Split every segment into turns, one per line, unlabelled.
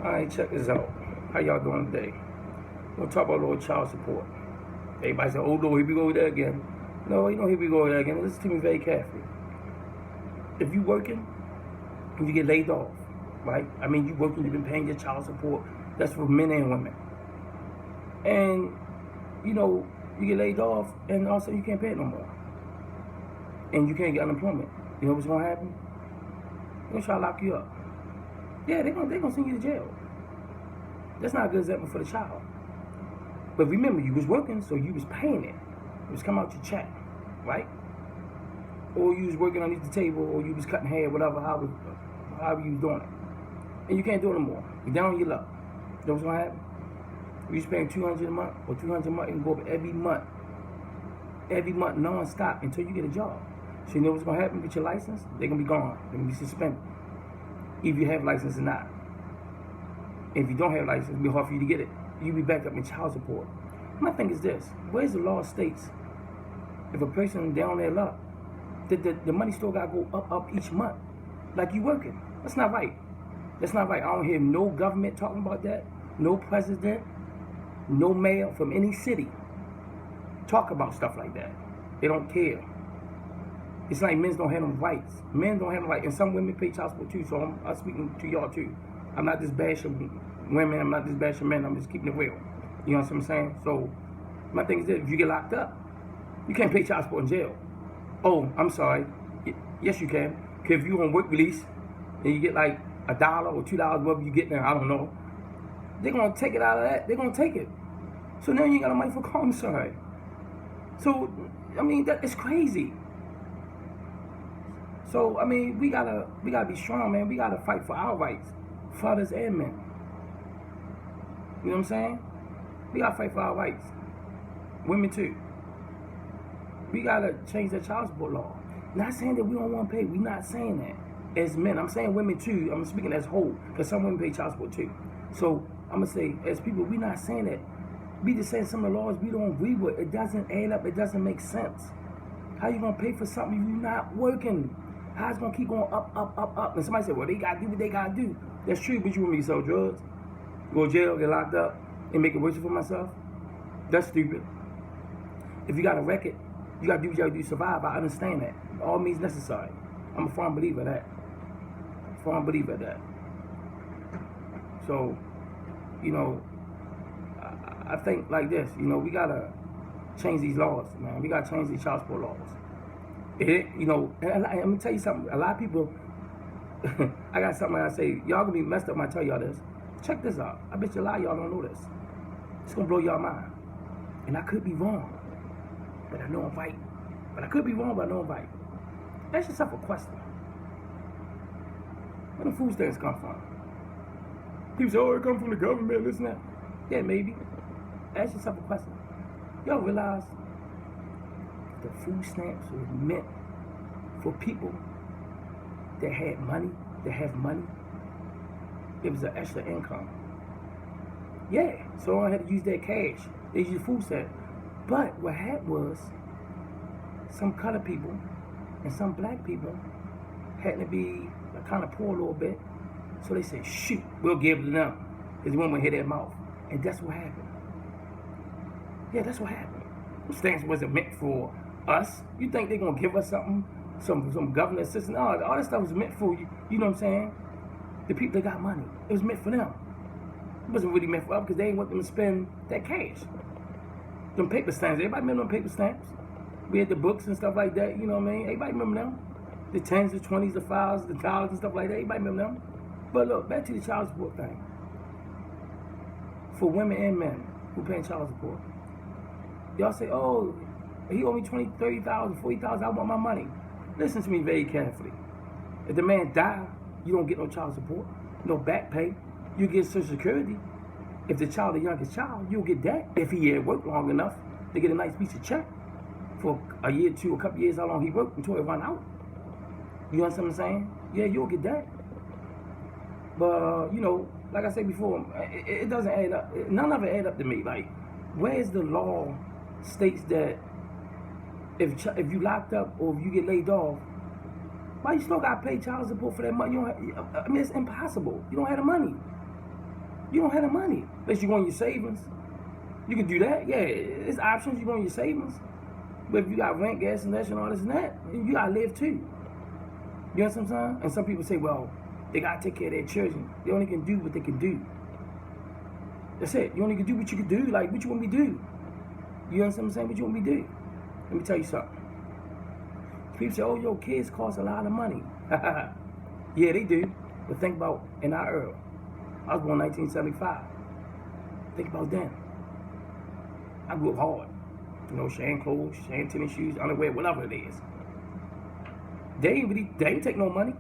Alright, check this out. How y'all doing today? We'll talk about a little child support. Everybody say, oh no, here we go with that again. No, you know, here we go with that again. Listen to me very carefully. If you working and you get laid off, right? I mean, you working, you've been paying your child support. That's for men and women. And, you know, you get laid off and also you can't pay it no more. And you can't get unemployment. You know what's going to happen? They're going to try to lock you up. Yeah, they're gonna send you to jail. That's not a good example for the child. But remember, you was working, so you was paying it. It was coming out your check, right? Or you was working underneath the table, or you was cutting hair, whatever, however you was doing it. And you can't do it no more. You're down on your luck. You know what's gonna happen? You was paying $200 a month or $300 a month, and go up every month, non-stop until you get a job. So you know what's gonna happen with your license? They're gonna be gone. They're gonna be suspended. If you have license or not. If you don't have license, it'll be hard for you to get it. You'll be back up in child support. My thing is this: where's the law states if a person down their luck, the money still gotta go up each month, like you working? That's not right. That's not right. I don't hear no government talking about that. No president, no mayor from any city talk about stuff like that. They don't care. It's like men don't have no rights. Men don't have no rights. And some women pay child support too, so I'm speaking to y'all too. I'm not just bashing women, I'm not just bashing men, I'm just keeping it real. You know what I'm saying? So, my thing is this: if you get locked up, you can't pay child support in jail. Oh, I'm sorry. Yes, you can. Because if you're on work release, and you get like $1 or $2, whatever you get now, I don't know, they're going to take it out of that. They're going to take it. So now you ain't got no money for commissary. So, I mean, that is crazy. So, I mean, we gotta be strong, man. We gotta fight for our rights, fathers and men. You know what I'm saying? We gotta fight for our rights. Women too. We gotta change the child support law. Not saying that we don't want to pay. We're not saying that. As men, I'm saying women too. I'm speaking as whole, because some women pay child support too. So I'm gonna say, as people, we're not saying that. We just saying some of the laws we don't agree with. It doesn't add up. It doesn't make sense. How you gonna pay for something if you're not working? How it's gonna keep going up? And somebody said, well, they gotta do what they gotta do. That's true, but you want me to sell drugs, go to jail, get locked up, and make it worse for myself? That's stupid. If you got a record, you gotta do what you gotta do to survive. I understand that. All means necessary. I'm a firm believer of that. So, you know, I think like this, you know, we gotta change these laws, man. We gotta change these child support laws. You know, and I'm gonna tell you something. A lot of people, I got something I say. Y'all gonna be messed up when I tell y'all this. Check this out. I bet you a lot of y'all don't know this. It's gonna blow y'all mind. And I could be wrong, but I know I'm right. But I could be wrong, but I know I'm right. Ask yourself a question. Where the food stamps come from? People say, oh, it comes from the government, this and that. Yeah, maybe. Ask yourself a question. Y'all realize the food stamps were meant for people that had money, that have money. It was an extra income. Yeah, so I had to use that cash. They used food stamps. But what happened was, some colored people and some black people had to be kind of poor a little bit. So they said, shoot, we'll give it to them, because they won't hit their mouth. And that's what happened. Yeah, that's what happened. The stamps wasn't meant for us. You think they're going to give us something? Some government assistance? No, all that stuff was meant for you. You know what I'm saying? The people that got money. It was meant for them. It wasn't really meant for us, because they didn't want them to spend that cash. Them paper stamps. Everybody remember them paper stamps? We had the books and stuff like that. You know what I mean? Everybody remember them? The 10s, the 20s, the 5s, the dollars and stuff like that. Everybody remember them? But look, back to the child support thing. For women and men who pay child support. Y'all say, oh, he owe me $20,000, $30,000, $40,000, I want my money. Listen to me very carefully. If the man die, you don't get no child support, no back pay. You get Social Security. If the child, the youngest child, you'll get that. If he had worked long enough to get a nice piece of check for a year, two, a couple years, how long he worked until it run out. You understand what I'm saying? Yeah, you'll get that. But, you know, like I said before, it doesn't add up. None of it add up to me. Like, where's the law states that if you locked up or if you get laid off, why you still got to pay child support for that money? I mean, it's impossible. You don't have the money. You don't have the money. Unless you go on your savings. You can do that. Yeah, it's options. You go on your savings. But if you got rent, gas, and all this and that, you gotta live too. You know what I'm saying? And some people say, well, they gotta take care of their children. They only can do what they can do. That's it. You only can do what you can do. Like, what you want me to do? You know what I'm saying? What you want me to do? Let me tell you something. People say, oh, your kids cost a lot of money. Yeah, they do. But think about in our era. I was born in 1975. Think about then. I grew up hard. You know, sharing clothes, sharing tennis shoes, underwear, whatever it is. They ain't take no money.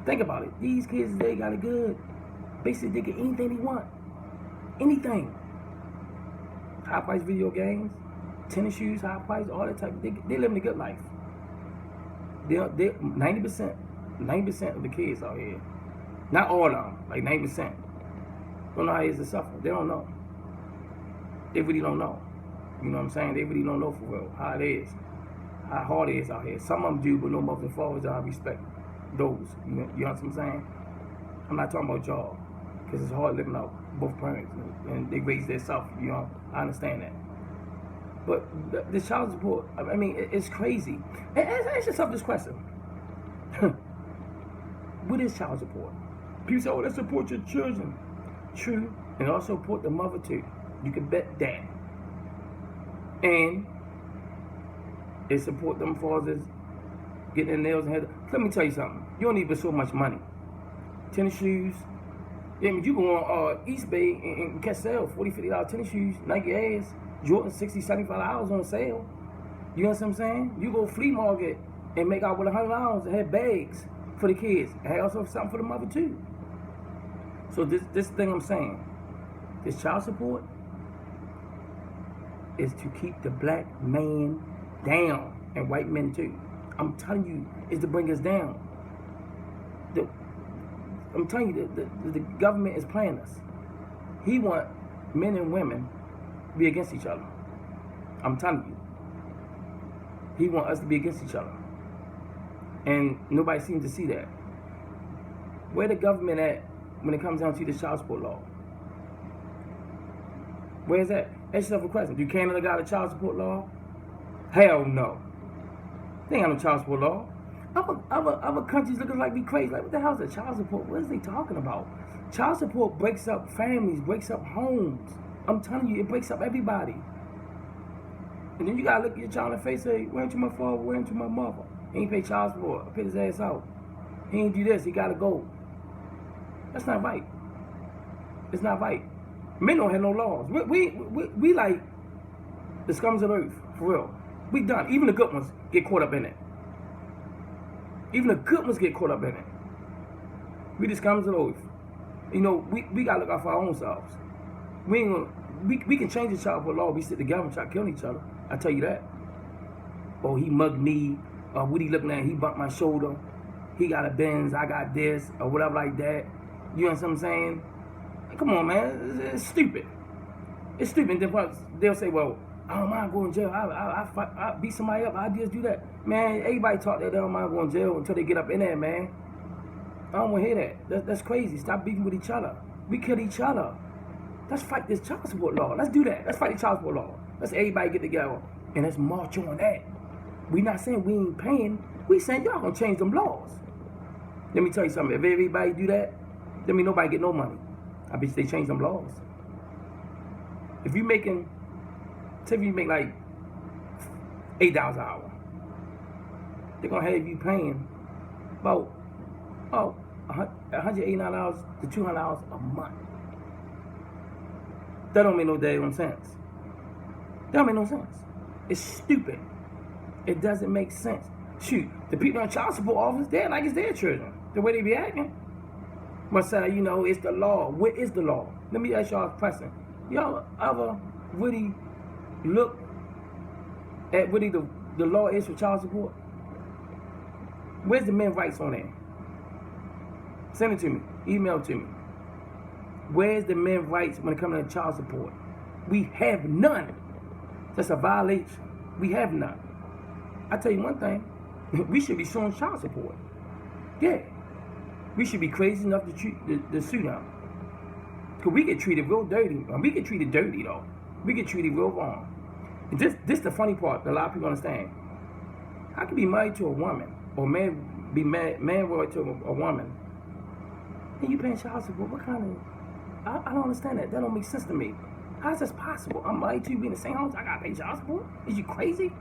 Think about it. These kids, they got it good. Basically, they get anything they want. Anything. High price video games, tennis shoes, high price, all that type. They living a good life. They 90% of the kids out here, not all of them, like 90%, don't know how it is to suffer. They don't know. They really don't know. You know what I'm saying? They really don't know for real how it is, how hard it is out here. Some of them do, but no mothers and fathers. I respect those. You know what I'm saying? I'm not talking about y'all, because it's hard living out both parents and they raise their self. You know, I understand that. But the child support, I mean, it's crazy. And ask yourself this question. What is child support? People say, oh, let's support your children. True. And also support the mother too. You can bet that. And it support them fathers getting their nails and hair. Let me tell you something. You don't need but so much money. Tennis shoes. Yeah, I mean, you go on East Bay and catch sale, $40, $50 tennis shoes, Nike Airs, Jordan $60, $75 on sale. You know what I'm saying? You go flea market and make out with $100 and have bags for the kids. And have also something for the mother too. So this thing I'm saying, this child support is to keep the black man down, and white men too. I'm telling you, it's to bring us down. I'm telling you, the government is playing us. He want men and women to be against each other. I'm telling you. He want us to be against each other. And nobody seems to see that. Where the government at when it comes down to the child support law? Where is that? Ask yourself a question. Do Canada got a child support law? Hell no. They ain't got no child support law. Other countries looking like me crazy. Like, what the hell is a child support? What is they talking about? Child support breaks up families, breaks up homes. I'm telling you, it breaks up everybody. And then you gotta look at your child in the face and say, where ain't you my father, where ain't you my mother? He ain't pay child support. I paid his ass out. He ain't do this, he gotta go. That's not right. It's not right. Men don't have no laws. We like the scums of the earth, for real. We done. Even the good ones get caught up in it. Even the good ones get caught up in it. We the scums of the earth. You know, we gotta look out for our own selves. We ain't gonna, we can change the child support law. We sit together and try to kill each other. I tell you that. Oh, he mugged me. What he looking at? He bumped my shoulder. He got a Benz. I got this, or whatever like that. You know what I'm saying? Come on, man. It's stupid. It's stupid. They'll say, well, I don't mind going to jail. I beat somebody up. I just do that. Man, everybody talk that they don't mind going to jail until they get up in there, man. I don't want to hear that. That's crazy. Stop beating with each other. We kill each other. Let's fight this child support law. Let's do that. Let's fight the child support law. Let's everybody get together and let's march on that. We not saying we ain't paying. We saying y'all gonna change them laws. Let me tell you something. If everybody do that, then mean nobody get no money. I bet they change them laws. If you making, say if you make like $8 an hour, they're gonna have you paying about $189 to $200 a month. That don't make no damn sense. That don't make no sense. It's stupid. It doesn't make sense. Shoot, the people in child support office, they're like it's their children. The way they be acting. But say, you know, it's the law. What is the law? Let me ask y'all a question. Y'all ever really look at what the law is for child support? Where's the men's rights on there? Send it to me. Email it to me. Where's the men's rights when it comes to child support? We have none. That's a violation. We have none. I tell you one thing. We should be showing child support. Yeah. We should be crazy enough to sue them. Because we get treated real dirty. We get treated dirty, though. We get treated real wrong. And this the funny part that a lot of people understand. How can you be married to a woman, or man be married to a woman, and you paying child support? What kind of... I don't understand that. That don't make sense to me. How is this possible? I'm married to you, be in the same house, I gotta pay child support? Is you crazy?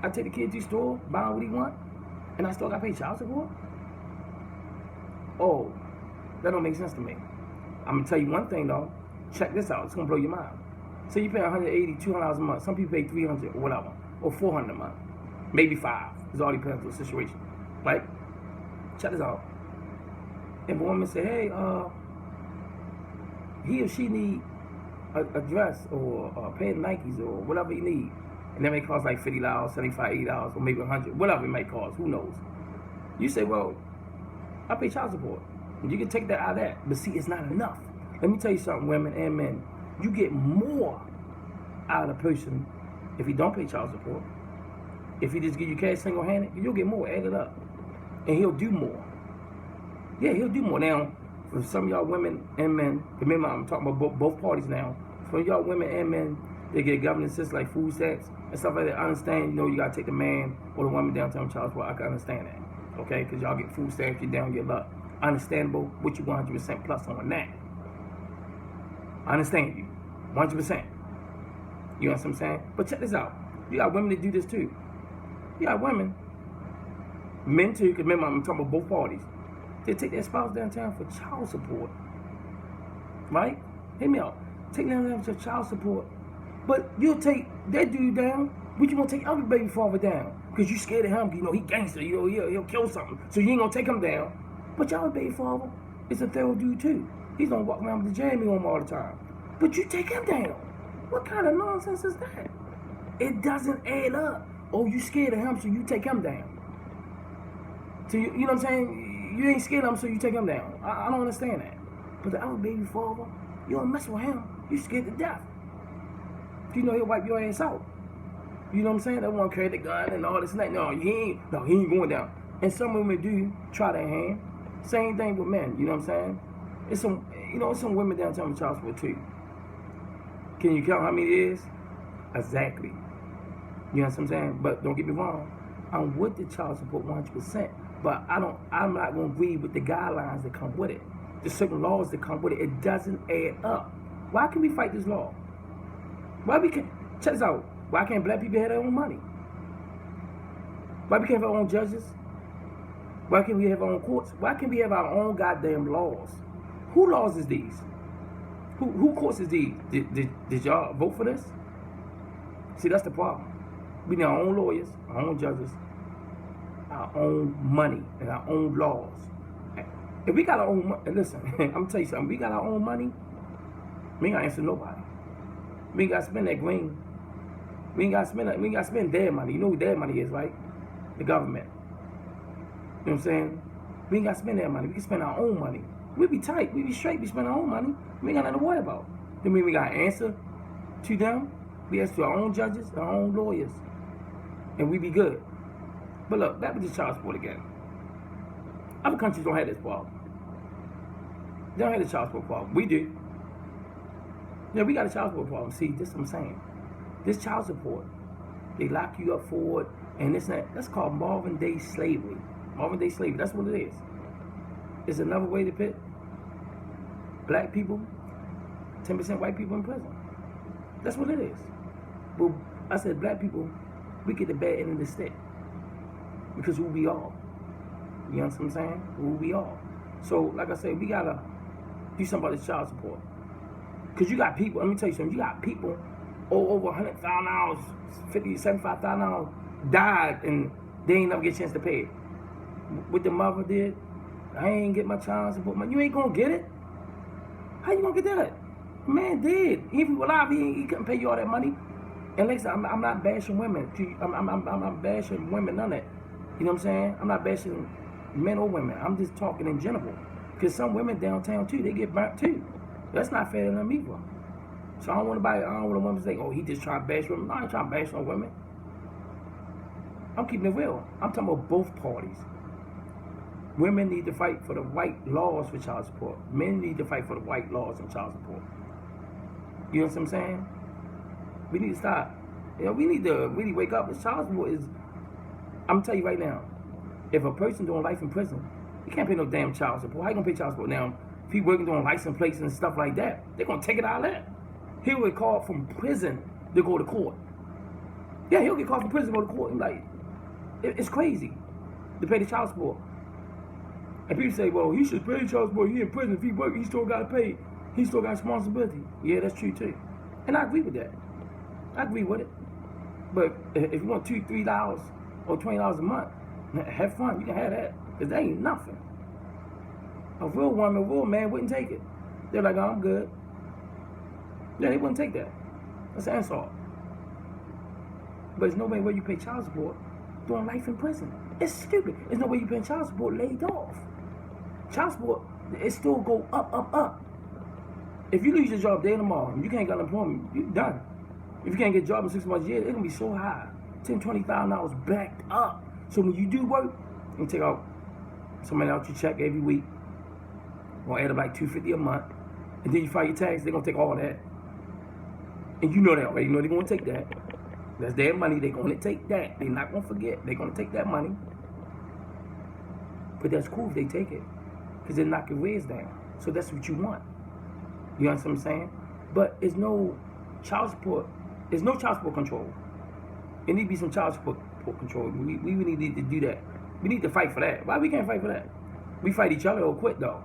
I take the kid to the store, buy him what he want, and I still gotta pay child support? Oh, that don't make sense to me. I'm gonna tell you one thing though. Check this out. It's gonna blow your mind. So you pay $180, $200 a month. Some people pay $300 or whatever, or $400 a month, maybe $5. It all depends on the situation. Right? Check this out. If a woman say, hey, he or she need a dress or a pair of Nikes or whatever you need, and that may cost like $50, $75, $80, or maybe $100, whatever it may cost. Who knows? You say, well, I pay child support. You can take that out of that. But see, it's not enough. Let me tell you something, women and men. You get more out of a person if you don't pay child support. If he just give you cash single-handed, you'll get more. Add it up. And he'll do more. Yeah, he'll do more. Now, for some of y'all women and men, remember I'm talking about both parties now. For y'all women and men, they get government assistance like food stamps and stuff like that. I understand, you know, you got to take the man or the woman downtown child support. I can understand that. Okay? Because y'all get food stamps, you're down your luck. Understandable, with you 100% plus on that. I understand you, 100%. You know what I'm saying? But check this out. You got women that do this too. You got women, men too, because remember I'm talking about both parties. They take their spouse downtown for child support. Right? Hear me out. Take them down for child support. But you'll take that dude down, but you won't take other baby father down. Because you scared of him, you know, he gangster, you know, he'll kill something. So you ain't gonna take him down. But y'all baby father is a thorough dude too. He's gonna walk around with the jammy on him all the time. But you take him down. What kind of nonsense is that? It doesn't add up. Oh, you scared of him, so you take him down. So you know what I'm saying? You ain't scared of him, so you take him down. I don't understand that. But the other baby father, you don't mess with him. You scared to death. You know he'll wipe your ass out. You know what I'm saying? They want to carry the gun and all this and that. No, he ain't going down. And some women do try their hand. Same thing with men, you know what I'm saying? It's some women downtown with child support too. Can you count how many it is? Exactly. You know what I'm saying? But don't get me wrong, I'm with the child support 100%. But I'm not gonna agree with the guidelines that come with it. There's certain laws that come with it. It doesn't add up. Why can we fight this law? Why we can check this out? Why can't black people have their own money? Why we can't have our own judges? Why can't we have our own courts? Why can't we have our own goddamn laws? Who laws is these? Who courts is these? Did y'all vote for this? See, that's the problem. We need our own lawyers, our own judges, our own money, and our own laws. If we got our own money, listen, I'm gonna tell you something. We got our own money, we ain't gotta answer nobody. We ain't gotta spend that green. We ain't gotta spend their money. You know who their money is, right? The government. You know what I'm saying? We ain't got to spend that money. We can spend our own money. We be tight. We be straight. We spend our own money. We ain't got nothing to worry about. Then we got to answer to them. We answer to our own judges, our own lawyers. And we be good. But look, back with the child support again. Other countries don't have this problem. They don't have the child support problem. We do. Yeah, we got a child support problem. See, this is what I'm saying. This child support, they lock you up for it, and that's called modern day slavery. Modern day slavery, that's what it is. It's another way to put black people, 10% white people in prison. That's what it is. But I said black people, we get the bad end of the stick. Because who we are. You know what I'm saying? Who we are. So, like I said, we gotta do something about this child support. Because you got people, let me tell you something, you got people over $100,000, $50,000, $75,000 died and they ain't never get a chance to pay it. What the mother did, I ain't get my child support money. You ain't gonna get it. How you gonna get that? Man did. If he was alive, he couldn't pay you all that money. And like I said, I'm not bashing women. I'm not bashing women, none of that. You know what I'm saying? I'm not bashing men or women. I'm just talking in general. Because some women downtown too, they get burnt too. That's not fair to them either. So I don't want a woman to say, oh, he just trying to bash women. No, I ain't trying to bash no women. I'm keeping it real. I'm talking about both parties. Women need to fight for the right laws for child support. Men need to fight for the right laws on child support. You know what I'm saying? We need to stop. We need to really wake up. Child support is, I'm gonna tell you right now, if a person doing life in prison, you can't pay no damn child support. How you gonna pay child support now? If he working doing license plates and stuff like that, they're gonna take it out of that. He will get called from prison to go to court. Yeah, he'll get called from prison to go to court. Like, it's crazy to pay the child support. And people say, well, he should pay child support. He in prison. If he work, he still got to pay. He still got responsibility. Yeah, that's true too. And I agree with that. I agree with it. But if you want $2, $3, or $20 a month, have fun. You can have that. Because that ain't nothing. A real woman, a real man wouldn't take it. They're like, oh, I'm good. Yeah, they wouldn't take that. That's an insult. But there's no way where you pay child support doing life in prison. It's stupid. There's no way you pay child support laid off. Child support, it still go up, up, up. If you lose your job day tomorrow, you can't get unemployment, you're done. If you can't get a job in 6 months a year, it's gonna be so high. $10,000, $20,000 backed up. So when you do work, you take out somebody out your check every week, or add up like $250 a month, and then you file your tax, they're gonna take all that. And you know that already, you know they're gonna take that. That's their money, they're gonna take that. They're not gonna forget, they're gonna take that money. But that's cool if they take it, because they knock your rates down. So that's what you want. You understand what I'm saying? But there's no child support, there's no child support control. There need to be some child support control. We really need to do that. We need to fight for that. Why we can't fight for that? We fight each other or quit though.